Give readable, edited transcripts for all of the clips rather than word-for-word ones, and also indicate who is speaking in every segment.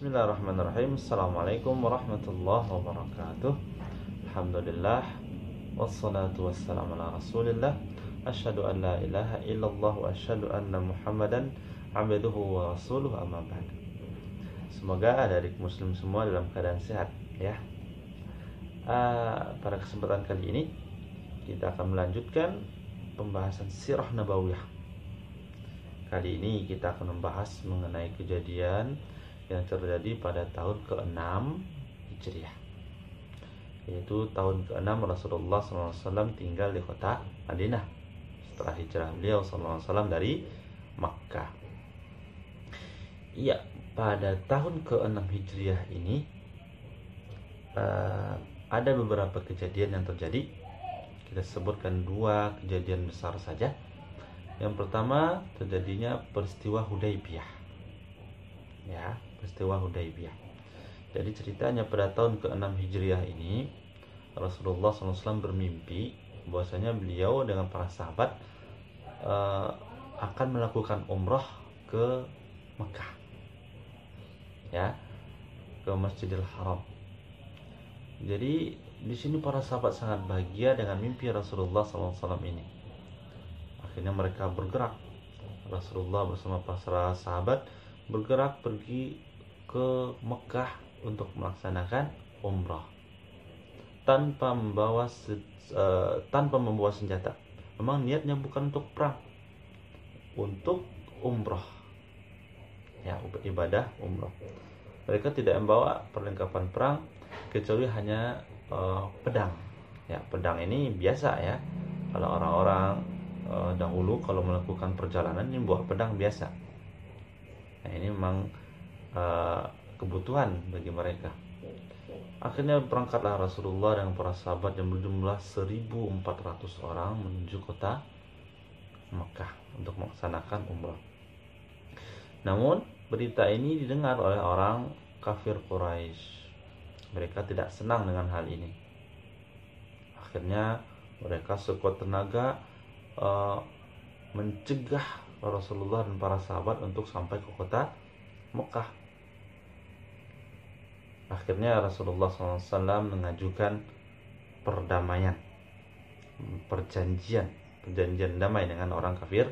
Speaker 1: Bismillahirrahmanirrahim. Assalamualaikum warahmatullahi wabarakatuh. Alhamdulillah, wassalatu wassalamu ala rasulillah. Asyhadu an la ilaha illallah wa asyhadu anna muhammadan abduhu wa rasuluh, amma ba'd. Semoga adik muslim semua dalam keadaan sehat ya. Pada kesempatan kali ini kita akan melanjutkan pembahasan sirah nabawiyah. Kali ini kita akan membahas mengenai kejadian yang terjadi pada tahun ke-6 Hijriah, yaitu tahun ke-6 Rasulullah SAW tinggal di kota Madinah setelah hijrah beliau SAW dari Makkah. Iya, pada tahun ke-6 Hijriah ini ada beberapa kejadian yang terjadi. Kita sebutkan dua kejadian besar saja. Yang pertama, terjadinya peristiwa Hudaybiyah. Ya, peristiwa Hudaybiyah. Jadi ceritanya pada tahun ke-6 Hijriah ini Rasulullah SAW bermimpi bahwasanya beliau dengan para sahabat akan melakukan umrah ke Mekah, ya, ke Masjidil Haram. Jadi di sini para sahabat sangat bahagia dengan mimpi Rasulullah SAW ini. Akhirnya mereka bergerak. Rasulullah bersama para sahabat bergerak pergi ke Mekah untuk melaksanakan umrah tanpa membawa senjata. Memang niatnya bukan untuk perang, untuk umrah, ya, ibadah umrah. Mereka tidak membawa perlengkapan perang kecuali hanya pedang. Ya, pedang ini biasa ya. Kalau orang-orang dahulu kalau melakukan perjalanan ini bawa pedang biasa. Nah, ini memang kebutuhan bagi mereka. Akhirnya berangkatlah Rasulullah dengan para sahabat yang berjumlah 1.400 orang menuju kota Mekah untuk melaksanakan umrah. Namun berita ini didengar oleh orang kafir Quraisy. Mereka tidak senang dengan hal ini. Akhirnya mereka sekuat tenaga mencegah Rasulullah dan para sahabat untuk sampai ke kota Mekah. Akhirnya Rasulullah SAW mengajukan perdamaian, perjanjian damai dengan orang kafir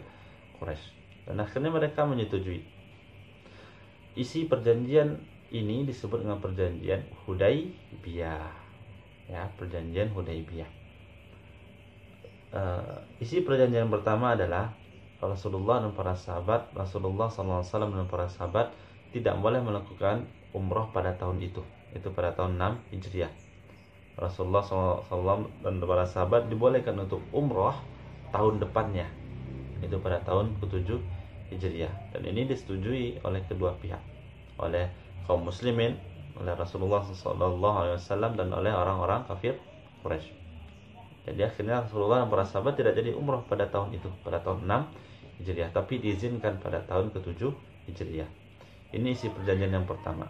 Speaker 1: Quraisy, dan akhirnya mereka menyetujui. Isi perjanjian ini disebut dengan perjanjian Hudaybiyah, ya, perjanjian Hudaybiyah. Isi perjanjian pertama adalah Rasulullah SAW dan para sahabat tidak boleh melakukan umrah pada tahun itu pada tahun 6 Hijriah. Rasulullah SAW dan para sahabat dibolehkan untuk umrah tahun depannya, itu pada tahun ke-7 Hijriah, dan ini disetujui oleh kedua pihak, oleh kaum muslimin, oleh Rasulullah SAW dan oleh orang-orang kafir Quraisy. Jadi akhirnya Rasulullah dan para sahabat tidak jadi umrah pada tahun itu, pada tahun 6 Hijriah, tapi diizinkan pada tahun ke-7 Hijriah. Ini isi perjanjian yang pertama.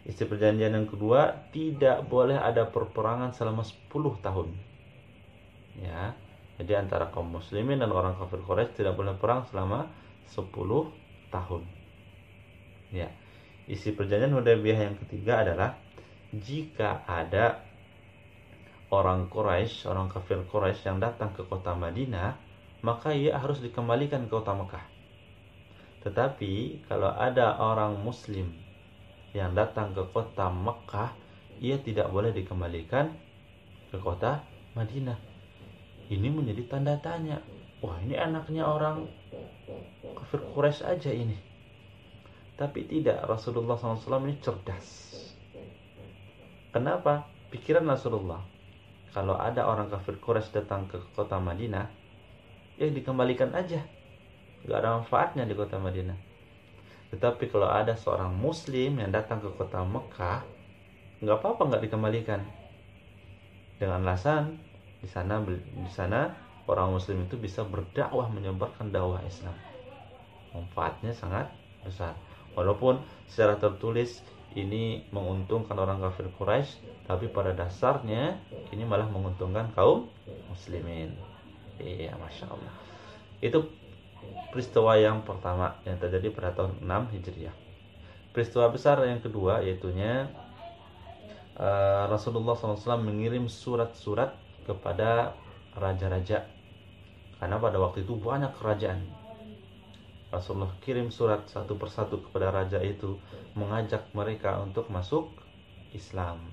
Speaker 1: Isi perjanjian yang kedua, tidak boleh ada perperangan selama 10 tahun. Ya, jadi antara kaum muslimin dan orang kafir Quraisy tidak boleh perang selama 10 tahun. Ya. Isi perjanjian Hudaybiyah yang ketiga adalah jika ada orang Quraisy, orang kafir Quraisy yang datang ke kota Madinah, maka ia harus dikembalikan ke kota Mekah. Tetapi kalau ada orang muslim yang datang ke kota Mekah, ia tidak boleh dikembalikan ke kota Madinah. Ini menjadi tanda tanya. Wah, ini anaknya orang kafir Quraisy aja ini. Tapi tidak, Rasulullah SAW ini cerdas. Kenapa? Pikiran Rasulullah, kalau ada orang kafir Quraisy datang ke kota Madinah, ya dikembalikan aja, gak ada manfaatnya di kota Madinah. Tetapi kalau ada seorang muslim yang datang ke kota Mekah, gak apa-apa gak dikembalikan, dengan alasan di sana orang muslim itu bisa berdakwah, menyebarkan dakwah Islam. Manfaatnya sangat besar. Walaupun secara tertulis ini menguntungkan orang kafir Quraisy, tapi pada dasarnya ini malah menguntungkan kaum muslimin. Iya, Masya Allah. Itu peristiwa yang pertama yang terjadi pada tahun 6 Hijriah. Peristiwa besar yang kedua yaitunya Rasulullah SAW mengirim surat-surat kepada raja-raja, karena pada waktu itu banyak kerajaan. Rasulullah kirim surat satu persatu kepada raja itu, mengajak mereka untuk masuk Islam,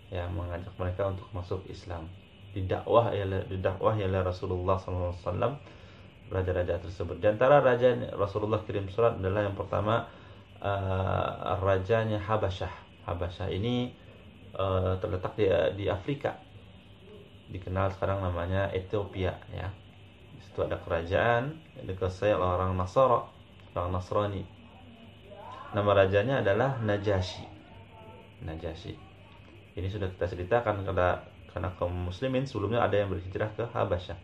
Speaker 1: ya, mengajak mereka untuk masuk Islam. Didakwah oleh Rasulullah SAW raja-raja tersebut. Di antara raja Rasulullah kirim surat adalah yang pertama rajanya Habasyah. Habasyah ini terletak di Afrika, dikenal sekarang namanya Ethiopia, ya. Di situ ada kerajaan yang dikuasai oleh orang Nasrani. Nama rajanya adalah Najasyi. Ini sudah kita ceritakan karena kaum muslimin sebelumnya ada yang berhijrah ke Habasyah.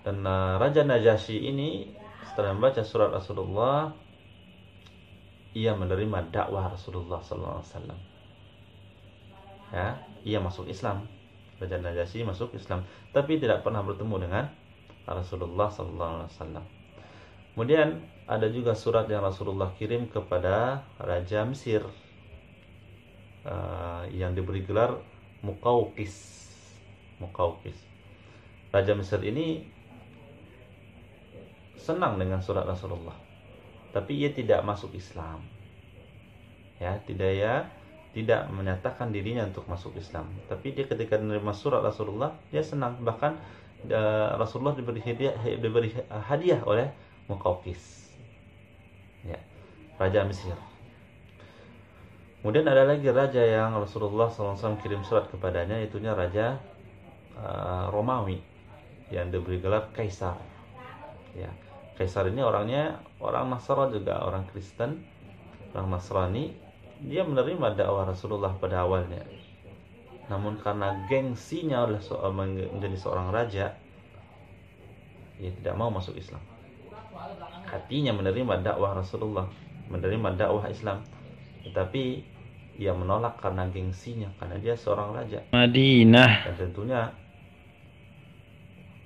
Speaker 1: Dan Raja Najasyi ini setelah membaca surat Rasulullah, ia menerima dakwah Rasulullah SAW. Ya, ia masuk Islam. Raja Najasyi masuk Islam, tapi tidak pernah bertemu dengan Rasulullah SAW. Kemudian ada juga surat yang Rasulullah kirim kepada Raja Mesir, yang diberi gelar Muqawqis. Raja Mesir ini senang dengan surat Rasulullah, tapi ia tidak masuk Islam, ya, tidak menyatakan dirinya untuk masuk Islam. Tapi dia ketika menerima surat Rasulullah, dia senang. Bahkan Rasulullah diberi hadiah oleh Muqawqis, ya, Raja Mesir. Kemudian ada lagi raja yang Rasulullah SAW kirim surat kepadanya, itunya Raja Romawi yang diberi gelar Kaisar, ya. Kaisar ini orangnya orang Nasrani juga, orang Kristen, orang Nasrani. Dia menerima dakwah Rasulullah pada awalnya, namun karena gengsinya menjadi seorang raja, ia tidak mau masuk Islam. Hatinya menerima dakwah Rasulullah, menerima dakwah Islam, tetapi ia menolak karena gengsinya, karena dia seorang raja Madinah. Dan tentunya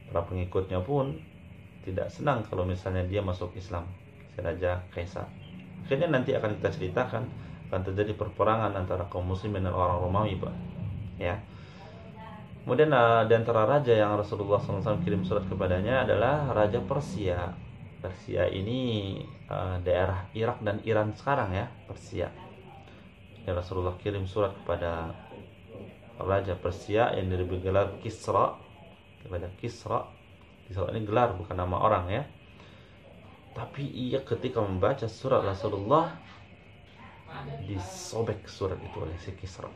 Speaker 1: para pengikutnya pun tidak senang kalau misalnya dia masuk Islam, si Raja Kaisar. Akhirnya nanti akan kita ceritakan akan terjadi perperangan antara kaum muslimin dan orang Romawi, Pak, ya. Kemudian di antara raja yang Rasulullah SAW kirim surat kepadanya adalah Raja Persia. Persia ini daerah Irak dan Iran sekarang, ya, Persia. Dan Rasulullah kirim surat kepada Raja Persia yang diberi gelar Kisra, kepada Kisra. Kisra ini gelar, bukan nama orang, ya. Tapi ia ketika membaca surat Rasulullah, disobek surat itu oleh si Kisra.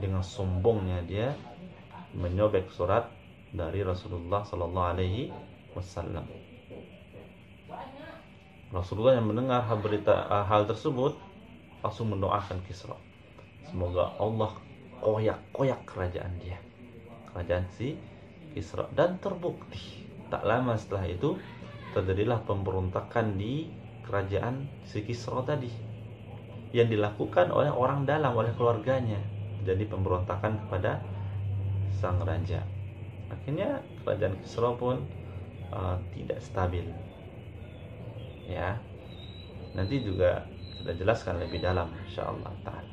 Speaker 1: Dengan sombongnya dia menyobek surat dari Rasulullah SAW. Rasulullah yang mendengar hal tersebut langsung mendoakan Kisra, semoga Allah koyak kerajaan dia, kerajaan si Kisra. Dan terbukti tak lama setelah itu terjadilah pemberontakan di kerajaan si Kisra tadi, yang dilakukan oleh orang dalam, oleh keluarganya. Jadi pemberontakan kepada sang raja. Akhirnya kerajaan Kisra pun tidak stabil, ya. Nanti juga kita jelaskan lebih dalam, insyaallah ta'ala.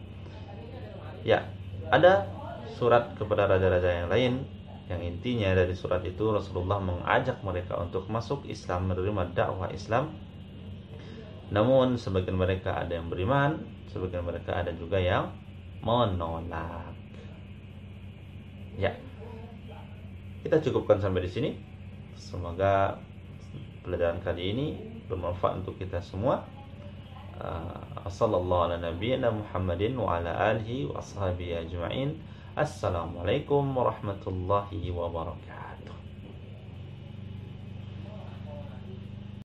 Speaker 1: Ya, ada surat kepada raja-raja yang lain, yang intinya dari surat itu Rasulullah mengajak mereka untuk masuk Islam, menerima dakwah Islam. Namun sebagian mereka ada yang beriman, sebagian mereka ada juga yang menolak. Ya, kita cukupkan sampai di sini. Semoga pelajaran kali ini bermanfaat untuk kita semua. Sallallahu ala nabiyyina Muhammadin wa ala alihi wa ashabihi ajma'in. Assalamualaikum warahmatullahi wabarakatuh.